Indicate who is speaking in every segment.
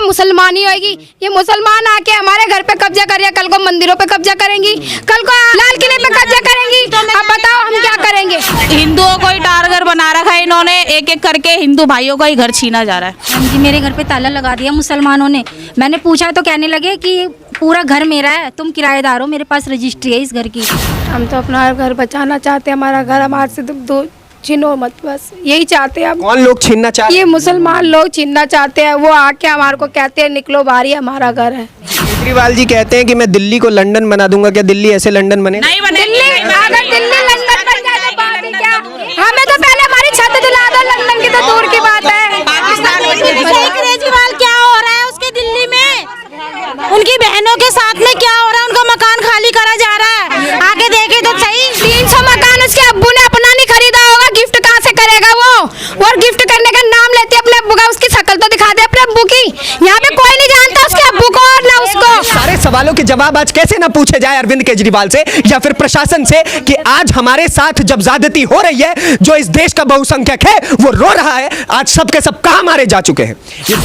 Speaker 1: मुसलमान ही होगी। ये मुसलमान आके हमारे घर पे कब्जा कर रही है, कल को मंदिरों पे कब्जा करेंगी, कल को लाल किले पे कब्जा करेंगी। अब बताओ हम क्या करेंगे।
Speaker 2: हिंदुओं को ही टारगेट बना रखा है इन्होंने, एक एक करके हिंदू भाइयों का ही घर छीना जा रहा है।
Speaker 3: हाँ जी, मेरे घर पे ताला लगा दिया मुसलमानों ने। मैंने पूछा तो कहने लगे कि पूरा घर मेरा है, तुम किराएदार हो, मेरे पास रजिस्ट्री है इस घर की।
Speaker 1: हम तो अपना घर बचाना चाहते हैं, हमारा घर हमारे से दो छीनो मत, बस यही चाहते हैं।
Speaker 4: कौन लोग छीनना चाहते हैं?
Speaker 1: ये मुसलमान लोग छीनना चाहते हैं। वो आके हमारे को कहते हैं निकलो बाहर, ही हमारा घर है।
Speaker 4: केजरीवाल जी कहते हैं कि मैं दिल्ली को लंदन बना दूंगा। क्या दिल्ली ऐसे लंदन बने?
Speaker 2: नहीं बने।
Speaker 1: दिल्ली अगर दिल्ली लंदन बन जाए तो बात ही क्या। हमें तो पहले हमारी छत दिला दो, लंदन की तो दूर की बात है।
Speaker 2: केजरीवाल क्या हो रहा है उसके दिल्ली में, उनकी बहनों के साथ में क्या हो रहा है, उनका मकान खाली करा जा रहा है। आगे देखे तो सही।
Speaker 1: 300 मकान उसके अब्बू ने अपना नहीं खरीदा होगा, गिफ्ट कहाँ से करेगा वो। और गिफ्ट करने का नाम लेते अपने अब्बू का, उसकी शक्ल तो दिखा दे अपने अब्बू की। यहाँ पे कोई नहीं जानता उसके अब्बू को और ना उसको।
Speaker 4: सारे सवालों के जवाब आज कैसे ना पूछे जाए अरविंद केजरीवाल से या फिर प्रशासन से कि आज हमारे साथ जब ज्यादती हो रही है, जो इस देश का बहुसंख्यक है वो रो रहा है, आज सब के सब कहां मारे जा चुके हैं।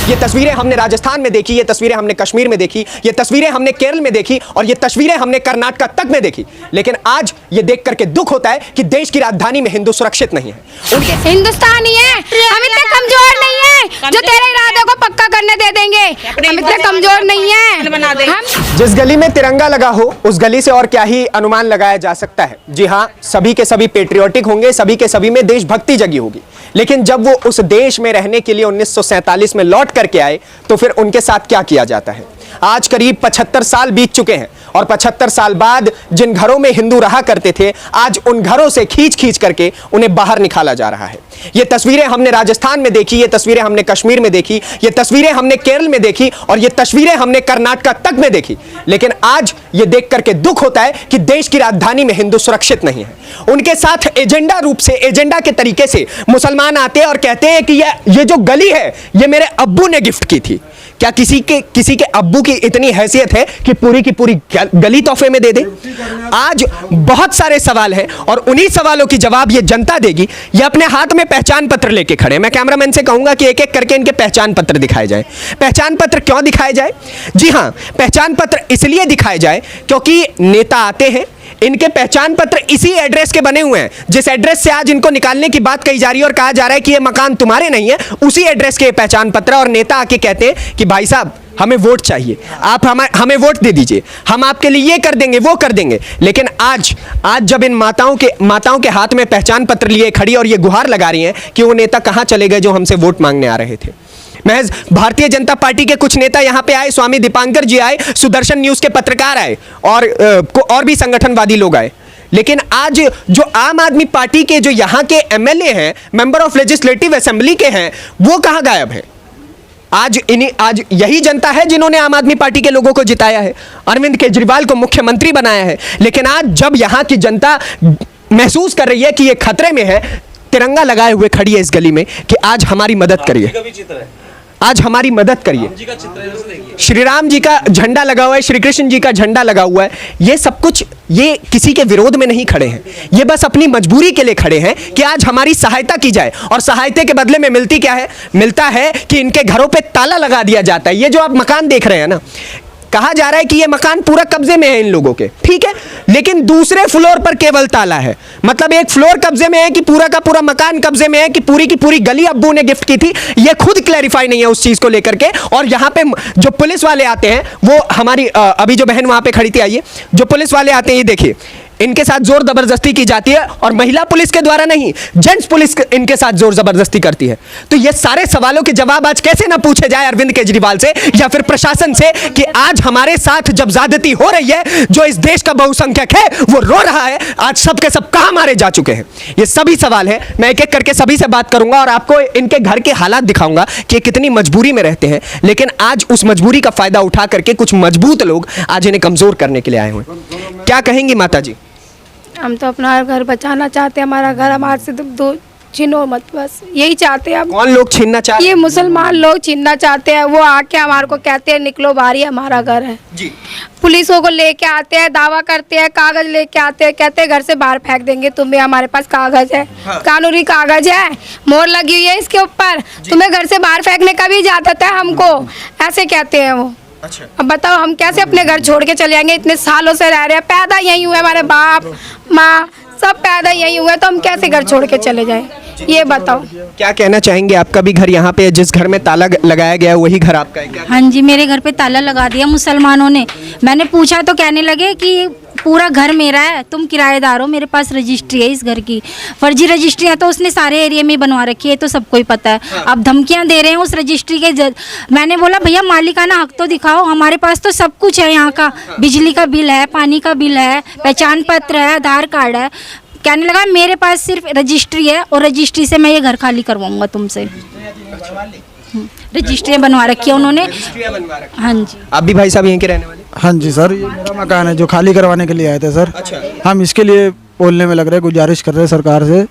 Speaker 4: ये तस्वीरें हमने राजस्थान में देखी, ये तस्वीरें हमने कश्मीर में देखी, ये तस्वीरें हमने केरल में देखी और ये तस्वीरें हमने कर्नाटक तक में देखी। लेकिन आज ये देख करके दुख होता है कि देश की राजधानी में हिंदू सुरक्षित नहीं है। उनके
Speaker 1: हिंदुस्तानी है, हम इतने कमजोर नहीं है जो तेरे इरादे को पक्का करने दे देंगे। हम इतने कमजोर नहीं है। हम
Speaker 4: जिस गली में तिरंगा लगा हो उस गली से और क्या ही अनुमान लगाया जा सकता है। जी हाँ, सभी के सभी पेट्रियोटिक होंगे, सभी के सभी में देशभक्ति जगी होगी। लेकिन जब वो उस देश में रहने के लिए 1947 में लौट करके आए तो फिर उनके साथ क्या किया जाता है। आज करीब 75 साल बीत चुके हैं और 75 साल बाद जिन घरों में हिंदू रहा करते थे, आज उन घरों से खींच खींच करके उन्हें बाहर निकाला जा रहा है। ये तस्वीरें हमने राजस्थान में देखी, ये तस्वीरें हमने कश्मीर में देखी, ये तस्वीरें हमने केरल में देखी और ये तस्वीरें हमने कर्नाटक तक में देखी। लेकिन आज ये देख करके दुख होता है कि देश की राजधानी में हिंदू सुरक्षित नहीं है। उनके साथ एजेंडा रूप से, एजेंडा के तरीके से मुसलमान आते हैं और कहते हैं कि ये जो गली है ये मेरे अब्बू ने गिफ्ट की थी। क्या किसी के अब्बू की इतनी हैसियत है कि पूरी की पूरी गली तोहफे में दे दे? आज बहुत सारे सवाल हैं और उन्हीं सवालों की जवाब ये जनता देगी। ये अपने हाथ में पहचान पत्र लेके खड़े। मैं कैमरामैन से कहूंगा कि एक एक करके इनके पहचान पत्र दिखाए जाए। पहचान पत्र क्यों दिखाए जाए? जी हाँ, पहचान पत्र इसलिए दिखाए जाए क्योंकि नेता आते हैं, इनके पहचान पत्र इसी एड्रेस के बने हुए हैं जिस एड्रेस से आज इनको निकालने की बात कही जा रही है और कहा जा रहा है कि ये मकान तुम्हारे नहीं है, उसी एड्रेस के पहचान पत्र। और नेता आके कहते हैं कि भाई साहब हमें वोट चाहिए, आप हमें वोट दे दीजिए, हम आपके लिए ये कर देंगे वो कर देंगे। लेकिन आज जब इन माताओं के हाथ में पहचान पत्र लिए खड़ी और ये गुहार लगा रही हैं कि वो नेता कहाँ चले गए जो हमसे वोट मांगने आ रहे थे। महज भारतीय जनता पार्टी के कुछ नेता यहां पे आए, स्वामी दीपांकर जी आए, सुदर्शन न्यूज के पत्रकार आए और भी संगठनवादी लोग आए। लेकिन आज जो आम आदमी पार्टी के जो यहां के एमएलए हैं, मेंबर ऑफ लेजिस्लेटिव असेंबली के हैं, वो कहां गायब हैं? आज यही जनता है जिन्होंने आम आदमी पार्टी के लोगों को जिताया है, अरविंद केजरीवाल को मुख्यमंत्री बनाया है। लेकिन आज जब यहां की जनता महसूस कर रही है कि ये खतरे में है, तिरंगा लगाए हुए खड़ी है इस गली में कि आज हमारी मदद करिए, आज हमारी मदद करिए। श्री राम जी का झंडा लगा हुआ है, श्री कृष्ण जी का झंडा लगा हुआ है। ये सब कुछ ये किसी के विरोध में नहीं खड़े हैं, ये बस अपनी मजबूरी के लिए खड़े हैं कि आज हमारी सहायता की जाए। और सहायता के बदले में मिलती क्या है? मिलता है कि इनके घरों पे ताला लगा दिया जाता है। ये जो आप मकान देख रहे हैं ना, कहा जा रहा है कि ये मकान पूरा कब्जे में है इन लोगों के, ठीक है, लेकिन दूसरे फ्लोर पर केवल ताला है। मतलब एक फ्लोर कब्जे में है कि पूरा का पूरा मकान कब्जे में है कि पूरी की पूरी गली अब्बू ने गिफ्ट की थी, ये खुद क्लैरिफाई नहीं है उस चीज को लेकर के। और यहाँ पे जो पुलिस वाले आते हैं, वो हमारी अभी जो बहन वहां पे खड़ी थी, आइए, जो पुलिस वाले आते हैं ये देखिए, इनके साथ जोर जबरदस्ती की जाती है और महिला पुलिस के द्वारा नहीं, जेंट्स पुलिस इनके साथ जोर जबरदस्ती करती है। तो ये सारे सवालों के जवाब आज कैसे ना पूछे जाए अरविंद केजरीवाल से या फिर प्रशासन से कि आज हमारे साथ जब ज्यादती हो रही है, जो इस देश का बहुसंख्यक है वो रो रहा है, आज सब के सब कहां मारे जा चुके हैं। ये सभी सवाल है, मैं एक एक करके सभी से बात करूंगा और आपको इनके घर के हालात दिखाऊंगा कि कितनी मजबूरी में रहते हैं। लेकिन आज उस मजबूरी का फायदा उठा करके कुछ मजबूत लोग आज इन्हें कमजोर करने के लिए आए हुए। क्या कहेंगी माता जी?
Speaker 1: हम तो अपना घर बचाना चाहते हैं, हमारा घर हमारे से दो छीनो मत, बस यही चाहते हैं हम।
Speaker 4: कौन लोग छीनना चाहते
Speaker 1: ये मुसलमान लोग छीनना चाहते हैं। वो आके हमारे को कहते हैं निकलो बाहर, ये हमारा घर है
Speaker 4: जी।
Speaker 1: पुलिसों को लेके आते हैं, दावा करते हैं, कागज लेके आते हैं, कहते हैं घर से बाहर फेंक देंगे तुम्हें, हमारे पास कागज है,
Speaker 4: हाँ।
Speaker 1: कानूनी कागज है, मोहर लगी हुई है इसके ऊपर, तुम्हें घर से बाहर फेंकने का भी इजाजत है हमको, ऐसे कहते हैं वो।
Speaker 4: अच्छा।
Speaker 1: अब बताओ हम कैसे अपने घर छोड़ के चले जाएंगे? इतने सालों से रह रहे हैं, पैदा यहीं हुए, हमारे बाप माँ सब पैदा यहीं हुए, तो हम कैसे घर छोड़ के चले जाएं? ये बताओ।
Speaker 4: क्या कहना चाहेंगे? आपका भी घर यहाँ पे है, जिस घर में ताला लगाया गया है वही घर आपका है क्या?
Speaker 3: हाँ जी, मेरे घर पे ताला लगा दिया मुसलमानों ने। मैंने पूछा तो कहने लगे कि पूरा घर मेरा है, तुम किराएदार हो, मेरे पास रजिस्ट्री है इस घर की। फर्जी रजिस्ट्रियाँ तो उसने सारे एरिया में बनवा रखी है, तो सबको ही पता है। अब धमकियाँ दे रहे हैं उस रजिस्ट्री के मैंने बोला भैया मालिकाना हक तो दिखाओ, हमारे पास तो सब कुछ है यहाँ का, बिजली का बिल है, पानी का बिल है, पहचान पत्र है, आधार कार्ड है। कहने लगा मेरे पास सिर्फ रजिस्ट्री है और रजिस्ट्री से मैं ये घर खाली करवाऊंगा तुमसे। रजिस्ट्रियाँ बनवा रखी है उन्होंने। हाँ जी।
Speaker 4: आप भी भाई साहब यहीं के रहने वाले?
Speaker 5: हाँ जी सर, ये मेरा मकान है जो खाली करवाने के लिए आए थे सर।
Speaker 4: अच्छा।
Speaker 5: हम इसके लिए बोलने में लग रहे, गुजारिश कर रहे हैं सरकार से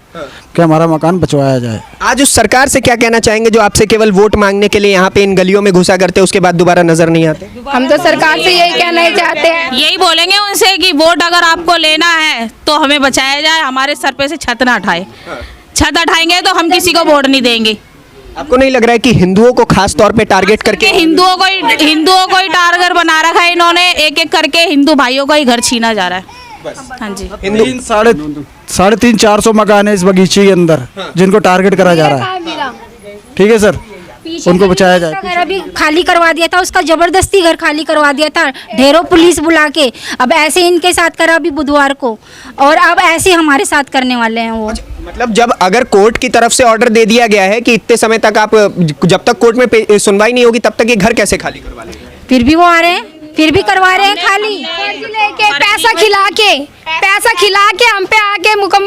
Speaker 5: कि हमारा मकान बचवाया जाए।
Speaker 4: आज उस सरकार से क्या कहना चाहेंगे जो आपसे केवल वोट मांगने के लिए यहाँ पे इन गलियों में घुसा करते उसके बाद दोबारा नजर नहीं आते?
Speaker 1: हम तो सरकार से यही कहना ही चाहते हैं,
Speaker 2: यही बोलेंगे उनसे कि वोट अगर आपको लेना है तो हमें बचाया जाए, हमारे सर पे से छत ना हटाए। छत हटाएंगे तो हम किसी को वोट नहीं देंगे।
Speaker 4: आपको नहीं लग रहा है कि हिंदुओं को खास तौर पे टारगेट करके
Speaker 2: हिंदुओं को ही टारगेट बना रखा है इन्होंने, एक एक करके हिंदू भाइयों का ही घर छीना जा रहा है। हाँ जी।
Speaker 4: हिंदू
Speaker 5: 300-450 मकान है इस बगीचे के अंदर जिनको टारगेट करा जा रहा है। ठीक है सर, उनको बचाया जाए।
Speaker 3: घर अभी खाली करवा दिया था, उसका जबरदस्ती घर खाली करवा दिया था ढेरों पुलिस बुला के। अब ऐसे इनके साथ करा अभी बुधवार को, और अब ऐसे हमारे साथ करने वाले हैं वो।
Speaker 4: मतलब जब अगर कोर्ट की तरफ से ऑर्डर दे दिया गया है कि इतने समय तक आप, जब तक कोर्ट में सुनवाई नहीं होगी तब तक ये घर कैसे खाली करवा लेंगे?
Speaker 3: फिर भी वो आ रहे हैं, फिर भी करवा रहे हैं खाली।
Speaker 1: लेके पैसा खिला के हम पे आके मुकम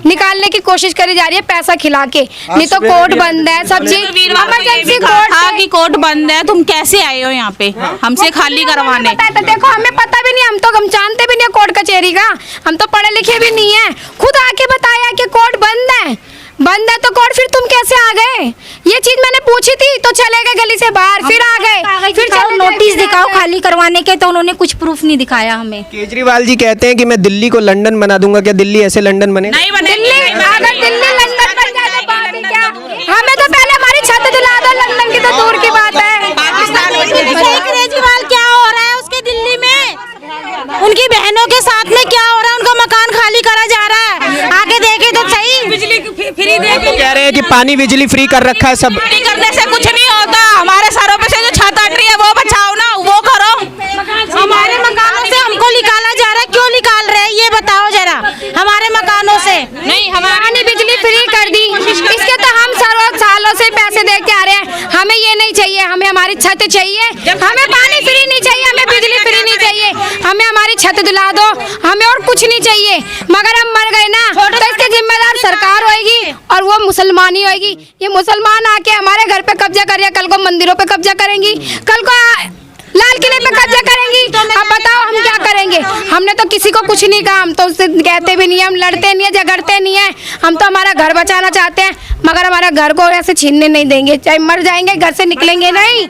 Speaker 1: निकालने की कोशिश करी जा रही है, पैसा खिला के। नहीं तो कोर्ट बंद है, सब चीज इमरजेंसी कोर्ट
Speaker 2: की कोर्ट बंद है, तुम कैसे आए हो यहाँ पे हमसे खाली करवाने?
Speaker 1: देखो हमें पता भी नहीं, हम जानते भी नहीं कोर्ट कचहरी का, हम तो पढ़े लिखे भी नहीं है। खुद आके बताया कि कोर्ट बंद है तो कोर्ट फिर तुम कैसे आ गए? ये चीज मैंने पूछी थी तो चले गए गली से बाहर, फिर आ गए, फिर चलो
Speaker 3: नोटिस दिखाओ खाली करवाने के, तो उन्होंने कुछ प्रूफ नहीं दिखाया हमें।
Speaker 4: केजरीवाल जी कहते हैं कि मैं दिल्ली को लंदन बना दूंगा। क्या दिल्ली ऐसे लंदन बने?
Speaker 2: नहीं बने।
Speaker 1: अगर दिल्ली लंदन बन जाए तो बात ही क्या? हमें तो पहले हमारी छत दिला दो, लंदन की तो दूर की बात है।
Speaker 2: केजरीवाल क्या हो रहा है उसके दिल्ली में? उनकी बहनों के साथ में क्या हो रहा है? उनका मकान खाली करा जा रहा है, आके देखे तो सही। बिजली फ्री दे
Speaker 4: तो कह रहे हैं कि पानी बिजली फ्री कर रखा है सब।
Speaker 2: फ्री करने से कुछ नहीं होता, हमारे सरों पे से जो छत हट रही है वो बचाओ ना, वो करो। हमारे मकानों से हमको निकाला जा रहा है, क्यों निकाल रहे हैं ये बताओ जरा। हमारे मकानों से नहीं,
Speaker 1: हमारी बिजली फ्री कर दी, इसके तो हम सालों से पैसे दे के आ रहे हैं। हमें ये नहीं चाहिए, हमें हमारी छत चाहिए, हमें पानी फ्री नहीं चाहिए, हमें बिजली फ्री नहीं चाहिए, हमें हमारी छत दिला दो, हमें और कुछ नहीं चाहिए। मगर हम मर गए ना तो इसके जिम्मेदार सरकार होगी और वो मुसलमान ही होगी। ये मुसलमान आके हमारे घर पे कब्जा कर रहे हैं, कल को मंदिरों पे कब्जा करेंगी, कल को लाल किले पे कब्जा करेंगी। अब बताओ हम क्या करेंगे? हमने तो किसी को कुछ नहीं कहा, हम तो उससे कहते भी नहीं है, हम लड़ते नहीं है, झगड़ते नहीं है, हम तो हमारा घर बचाना चाहते हैं, मगर हमारा घर को ऐसे छीनने नहीं देंगे। चाहे मर जाएंगे घर से निकलेंगे नहीं।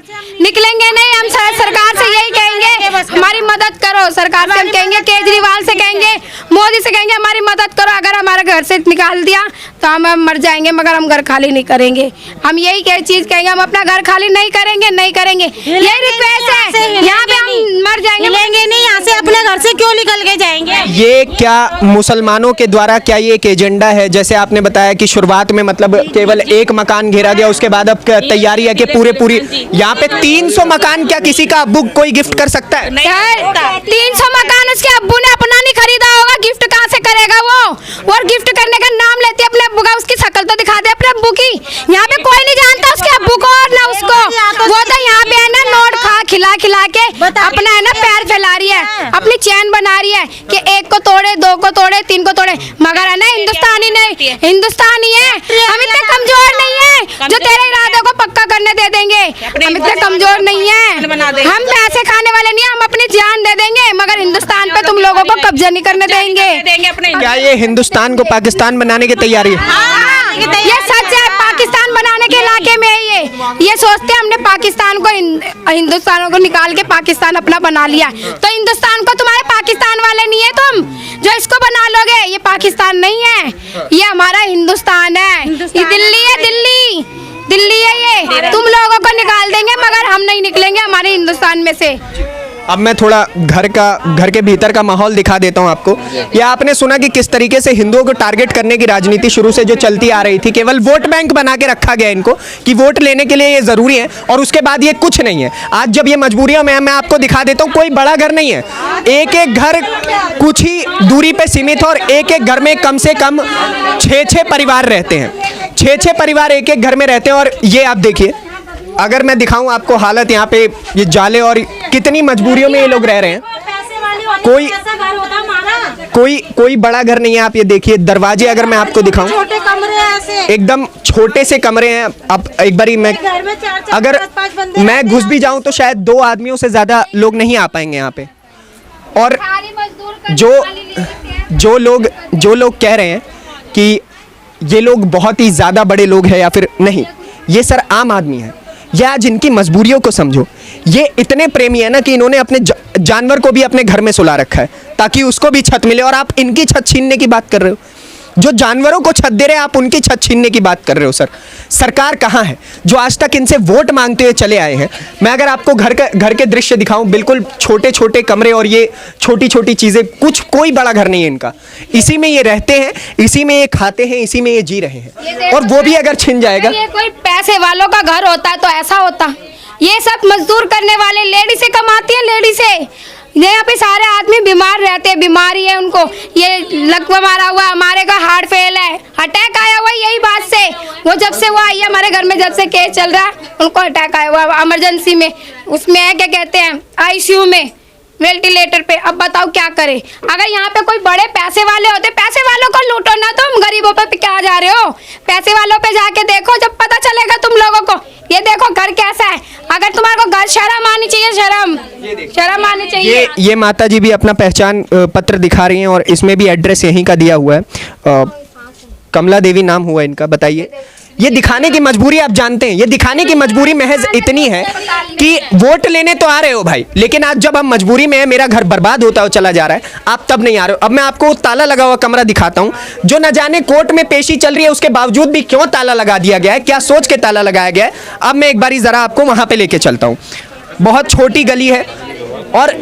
Speaker 1: हम सरकार से यही कहेंगे हमारी मदद करो। सरकार से हम कहेंगे, केजरीवाल से कहेंगे, मोदी से कहेंगे हमारी मदद करो। अगर हमारे घर से निकाल दिया तो हम मर जाएंगे, मगर हम घर खाली नहीं करेंगे। हम यही चीज कहेंगे, हम अपना घर खाली नहीं करेंगे। यही रिक्वेस्ट है, यहाँ पे हम मर जाएंगे,
Speaker 2: लेंगे नहीं यहाँ से, अपने घर से क्यों निकल के जाएंगे?
Speaker 4: ये क्या मुसलमानों के द्वारा क्या ये एक एजेंडा है? जैसे आपने बताया कि शुरुआत में मतलब केवल एक मकान घेरा गया, उसके बाद अब तैयारी है कि पूरी यहाँ पे 300 मकान क्या किसी का अब्बू कोई गिफ्ट कर सकता है?
Speaker 1: 300 मकान उसके अब्बू ने अपना नहीं खरीदा होगा, गिफ्ट कहाँ से करेगा वो? और गिफ्ट करने का नाम लेते अपने अब्बू का, उसकी शक्ल तो दिखा दे अपने अब्बू की। यहाँ पे कोई नहीं जानता उसके अब्बू को और ना उसको। वो तो यहाँ पे है ना नोट खिला के अपना है ना पैर फैला रही है, अपनी चैन बना रही है कि एक को तोड़े, दो को तोड़े, तीन को तोड़े, मगर है ना हिंदुस्तानी नहीं, हिंदुस्तानी है। हम इतने कमजोर नहीं है जो तेरे इरादे को पक्का करने दे देंगे। हम इतने कमजोर नहीं है, हम पैसे खाने वाले नहीं, हम अपनी जान दे देंगे, मगर हिंदुस्तान पे तुम लोगों को कब्जा नहीं करने देंगे।
Speaker 4: क्या ये हिंदुस्तान को पाकिस्तान बनाने की तैयारी है?
Speaker 2: की तैयारी
Speaker 1: ये सच है, पाकिस्तान बनाने के इलाके में है ये सोचते हैं हमने पाकिस्तान को हिंदुस्तान को निकाल के पाकिस्तान अपना बना लिया। तो हिंदुस्तान को तुम्हारे पाकिस्तान वाले नहीं है, तुम जो इसको बना लोगे। ये पाकिस्तान नहीं है, ये हमारा हिंदुस्तान है। ये दिल्ली है, दिल्ली है ये। तुम लोगों को निकाल देंगे मगर हम नहीं निकलेंगे हमारे हिंदुस्तान में से।
Speaker 4: अब मैं थोड़ा घर के भीतर का माहौल दिखा देता हूं आपको। ये आपने सुना कि किस तरीके से हिंदुओं को टारगेट करने की राजनीति शुरू से जो चलती आ रही थी, केवल वोट बैंक बना के रखा गया इनको कि वोट लेने के लिए ये जरूरी है और उसके बाद ये कुछ नहीं है। आज जब ये मजबूरियों में मैं आपको दिखा देता हूँ, कोई बड़ा घर नहीं है, एक एक घर कुछ ही दूरी पे सीमित है और एक एक घर में कम से कम 6-6 परिवार रहते हैं। 6-6 परिवार एक एक घर में रहते हैं। और ये आप देखिए, अगर मैं दिखाऊं आपको हालत यहाँ पे, ये जाले और कितनी मजबूरियों में ये लोग रह रहे हैं। कोई बड़ा घर नहीं है। आप ये देखिए दरवाजे, अगर मैं आपको दिखाऊं,
Speaker 2: छोटे कमरे ऐसे
Speaker 4: एकदम छोटे से कमरे हैं। अब एक बारी मैं अगर मैं घुस भी जाऊं तो शायद 2 आदमियों से ज्यादा लोग नहीं आ पाएंगे यहाँ पे। और जो लोग कह रहे हैं कि ये लोग बहुत ही ज्यादा बड़े लोग हैं या फिर नहीं, ये सर आम आदमी है। ये आज इनकी मजबूरियों को समझो। ये इतने प्रेमी है ना कि इन्होंने अपने जानवर को भी अपने घर में सुला रखा है ताकि उसको भी छत मिले। और आप इनकी छत छीनने की बात कर रहे हो, जो जानवरों को छत दे रहे हैं आप उनकी छत छीनने की बात कर रहे हो। सर सरकार कहाँ है जो आज तक इनसे वोट मांगते हुए चले आए हैं? मैं अगर आपको घर के दृश्य दिखाऊं, बिल्कुल छोटे छोटे कमरे और ये छोटी छोटी चीजें, कोई बड़ा घर नहीं है इनका। इसी में ये रहते हैं, इसी में ये खाते हैं, इसी में ये जी रहे हैं। और वो भी अगर छिन जाएगा,
Speaker 1: ये कोई पैसे वालों का घर होता है तो ऐसा होता। ये सब मजदूर करने वाले लेडी से कमाती है, लेडी से। यहाँ पे सारे आदमी बीमार रहते हैं, बीमारी है उनको, ये लकवा मारा हुआ, हमारे का हार्ट फेल है, अटैक आया हुआ यही बात से। वो जब से वो आई है हमारे घर में, जब से केस चल रहा है, उनको अटैक आया हुआ इमरजेंसी में, उसमें है क्या कहते हैं ICU में, वेंटिलेटर पे। अब बताओ क्या करे? अगर यहाँ पे कोई बड़े पैसे वाले होते, पैसे वालों को लूटो ना, तुम गरीबों पे क्या जा रहे हो? पैसे वालों पे जाके देखो, जब पता चलेगा तुम लोगों को। ये देखो घर कैसा है। अगर तुम्हारे को घर, शर्म आनी चाहिए, शर्म आनी चाहिए।
Speaker 4: ये माता जी भी अपना पहचान पत्र दिखा रही हैं और इसमें भी एड्रेस यहीं का दिया हुआ है। कमला देवी नाम हुआ इनका। बताइए, ये दिखाने की मजबूरी, आप जानते हैं ये दिखाने की मजबूरी महज इतनी है कि वोट लेने तो आ रहे हो भाई, लेकिन आज जब हम मजबूरी में है, मेरा घर बर्बाद होता हुआ चला जा रहा है, आप तब नहीं आ रहे हो। अब मैं आपको ताला लगा हुआ कमरा दिखाता हूं, जो न जाने कोर्ट में पेशी चल रही है उसके बावजूद भी क्यों ताला लगा दिया गया है, क्या सोच के ताला लगाया गया है। अब मैं एक बारी जरा आपको वहां पे लेके चलता हूँ। बहुत छोटी गली है और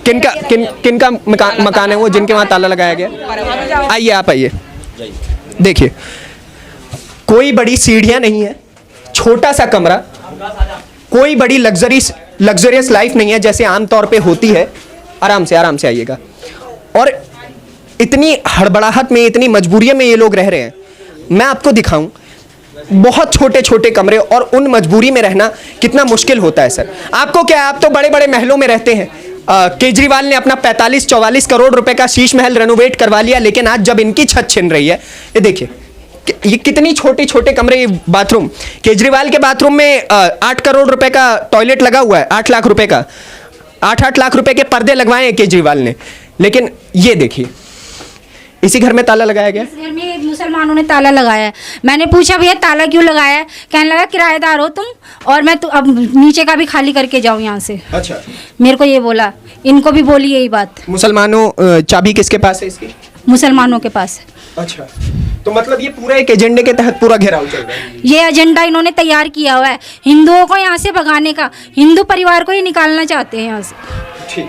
Speaker 4: किनका मकान है वो जिनके वहां ताला लगाया गया? आइए, आप आइए, देखिए कोई बड़ी सीढ़ियां नहीं है, छोटा सा कमरा, कोई बड़ी लग्जरियस लाइफ नहीं है जैसे आमतौर पे होती है। आराम से आइएगा। और इतनी हड़बड़ाहट में, इतनी मजबूरियों में ये लोग रह रहे हैं। मैं आपको दिखाऊं, बहुत छोटे छोटे कमरे, और उन मजबूरी में रहना कितना मुश्किल होता है। सर आपको क्या, आप तो बड़े बड़े महलों में रहते हैं। केजरीवाल ने अपना 45-44 करोड़ रुपए का शीश महल रेनोवेट करवा लिया, लेकिन आज जब इनकी छत छिन रही है, ये देखिए ये कितनी छोटे छोटे कमरे। बाथरूम, केजरीवाल के बाथरूम में 8 करोड़ रुपए का टॉयलेट लगा हुआ है, 8 लाख रुपए का, 8 लाख रुपए के पर्दे लगवाए हैं केजरीवाल ने। लेकिन ये देखिए, इसी घर में ताला लगाया गया।
Speaker 3: इस घर में मुसलमानों ने ताला लगाया है। मैंने पूछा भैया ताला क्यों लगाया है? कहने लगा किराएदार हो तुम, और मैं तो अब नीचे का भी खाली करके जाऊँ यहाँ से।
Speaker 4: अच्छा,
Speaker 3: मेरे को ये बोला, इनको भी बोली यही बात।
Speaker 4: मुसलमानों, चाबी किसके पास है इसकी?
Speaker 3: मुसलमानों के पास।
Speaker 4: अच्छा, तो मतलब ये पूरा एक एजेंडे के तहत पूरा घेराव चल रहा है।
Speaker 3: ये एजेंडा इन्होंने तैयार किया हुआ है हिंदुओं को यहाँ से भगाने का। हिंदू परिवार को ही निकालना चाहते हैं यहाँ से।
Speaker 4: ठीक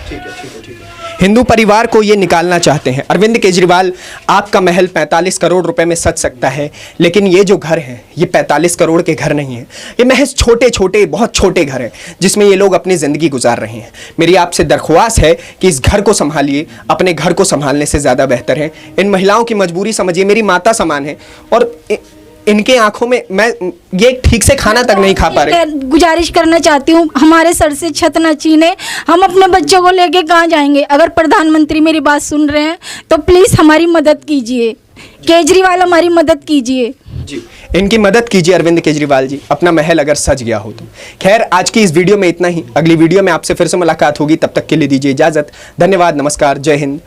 Speaker 4: है। हिंदू परिवार को ये निकालना चाहते हैं। अरविंद केजरीवाल, आपका महल 45 करोड़ रुपए में सज सकता है, लेकिन ये जो घर हैं ये 45 करोड़ के घर नहीं हैं। ये महज छोटे छोटे, बहुत छोटे घर हैं जिसमें ये लोग अपनी ज़िंदगी गुजार रहे हैं। मेरी आपसे दरख्वास्त है कि इस घर को संभालिए, अपने घर को संभालने से ज़्यादा बेहतर है। इन महिलाओं की मजबूरी समझिए, मेरी माता समान है, और इनके आंखों में मैं ये ठीक से खाना तक नहीं खा पा रहे।
Speaker 3: गुजारिश करना चाहती हूँ, हमारे सर से छत न छीने। हम अपने बच्चों को लेके कहाँ जाएंगे? अगर प्रधानमंत्री मेरी बात सुन रहे हैं तो प्लीज़ हमारी मदद कीजिए। केजरीवाल हमारी मदद कीजिए
Speaker 4: जी, इनकी मदद कीजिए अरविंद केजरीवाल जी, अपना महल अगर सज गया हो तो। खैर, आज की इस वीडियो में इतना ही। अगली वीडियो में आपसे फिर से मुलाकात होगी, तब तक के लिए दीजिए इजाज़त। धन्यवाद, नमस्कार, जय हिंद।